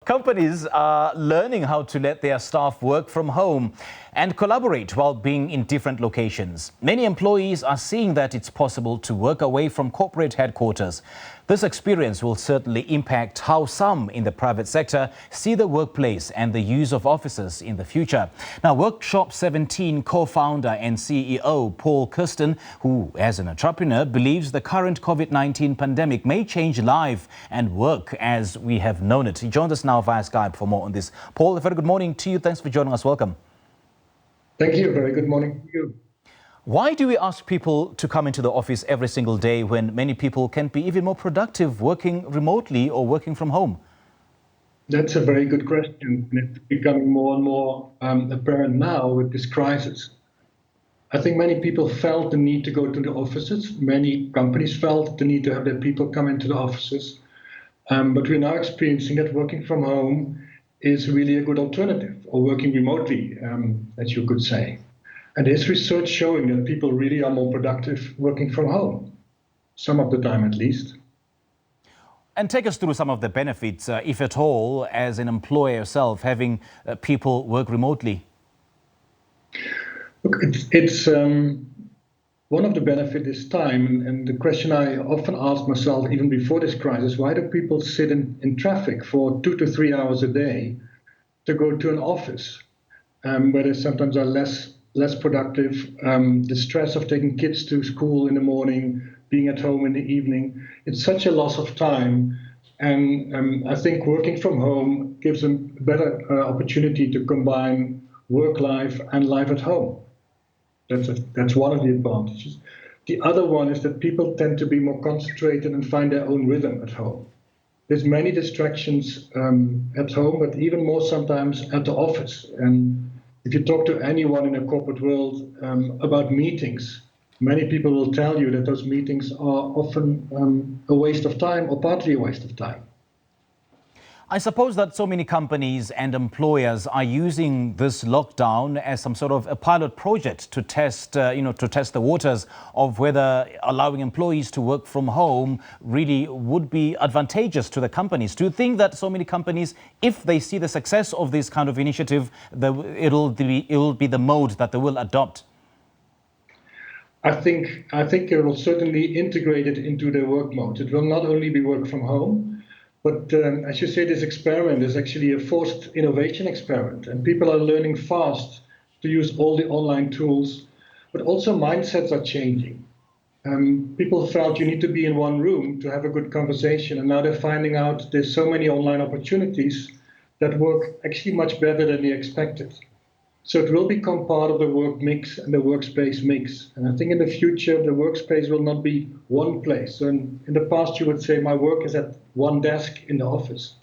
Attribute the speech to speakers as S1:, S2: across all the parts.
S1: Companies are learning how to let their staff work from home and collaborate while being in different locations. Many employees are seeing that it's possible to work away from corporate headquarters. This experience will certainly impact how some in the private sector see the workplace and the use of offices in the future. Now, Workshop 17 co-founder and CEO Paul Keursten, who as an entrepreneur believes the current COVID-19 pandemic may change life and work as we have known it. He joins us now via Skype for more on this. Paul, a very good morning to you. Thanks for joining us. Welcome.
S2: Thank you. Very good morning to you.
S1: Why do we ask people to come into the office every single day when many people can be even more productive working remotely or working from home?
S2: That's a very good question. It's becoming more and more apparent now with this crisis. I think many people felt the need to go to the offices. Many companies felt the need to have their people come into the offices. But we're now experiencing that working from home is really a good alternative, or working remotely, as you could say. And there's research showing that people really are more productive working from home, some of the time at least.
S1: And take us through some of the benefits, if at all, as an employer yourself, having people work remotely.
S2: Look, it's one of the benefits is time. And the question I often ask myself, even before this crisis, why do people sit in traffic for 2 to 3 hours a day to go to an office, where they sometimes are less productive, the stress of taking kids to school in the morning, being at home in the evening. It's such a loss of time. And I think working from home gives them a better opportunity to combine work life and life at home. That's one of the advantages. The other one is that people tend to be more concentrated and find their own rhythm at home. There's many distractions at home, but even more sometimes at the office. And if you talk to anyone in the corporate world about meetings, many people will tell you that those meetings are often a waste of time or partly a waste of time.
S1: I suppose that so many companies and employers are using this lockdown as some sort of a pilot project to test, to test the waters of whether allowing employees to work from home really would be advantageous to the companies. Do you think that so many companies, if they see the success of this kind of initiative, it'll be the mode that they will adopt?
S2: I think it will certainly integrate it into their work mode. It will not only be work from home, but as you say, this experiment is actually a forced innovation experiment, and people are learning fast to use all the online tools, but also mindsets are changing. People felt you need to be in one room to have a good conversation, and now they're finding out there's so many online opportunities that work actually much better than they expected. So it will become part of the work mix and the workspace mix. And I think in the future, the workspace will not be one place. So in the past, you would say my work is at one desk in the office.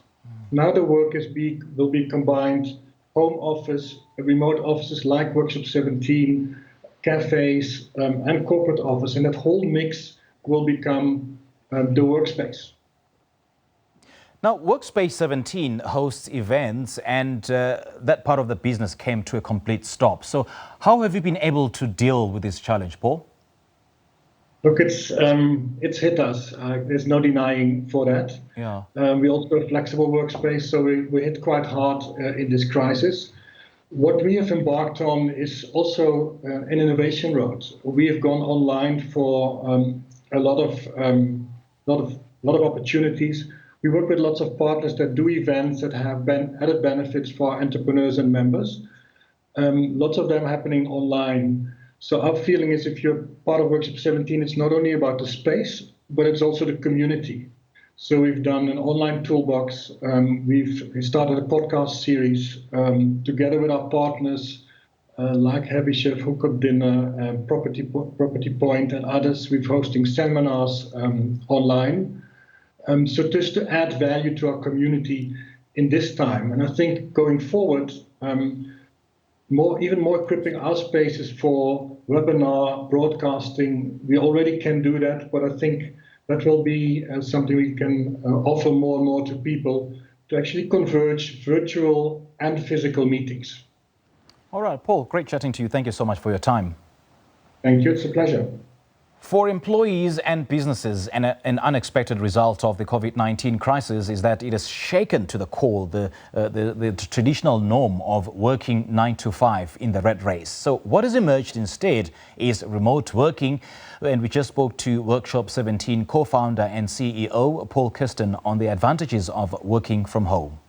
S2: Now the work will be combined, home office, remote offices like Workshop 17, cafes, and corporate office. And that whole mix will become the workspace.
S1: Now, Workspace 17 hosts events, and that part of the business came to a complete stop. So how have you been able to deal with this challenge, Paul?
S2: Look, it's hit us. There's no denying for that.
S1: Yeah.
S2: We also have flexible workspace, so we hit quite hard in this crisis. What we have embarked on is also an innovation road. We have gone online for a lot of opportunities. We work with lots of partners that do events that have added benefits for our entrepreneurs and members. Lots of them happening online. So our feeling is if you're part of Workshop 17, it's not only about the space, but it's also the community. So we've done an online toolbox. We've started a podcast series together with our partners like Heavy Chef, Hookup Dinner, Property Point, and others. We're hosting seminars online. So just to add value to our community in this time. And I think going forward, even more equipping our spaces for webinar, broadcasting. We already can do that, but I think that will be something we can offer more and more to people to actually converge virtual and physical meetings.
S1: All right, Paul, great chatting to you. Thank you so much for your time.
S2: Thank you. It's a pleasure.
S1: For employees and businesses, an unexpected result of the COVID-19 crisis is that it has shaken to the core the traditional norm of working 9 to 5 in the rat race. So what has emerged instead is remote working. And we just spoke to Workshop 17 co-founder and CEO Paul Keursten on the advantages of working from home.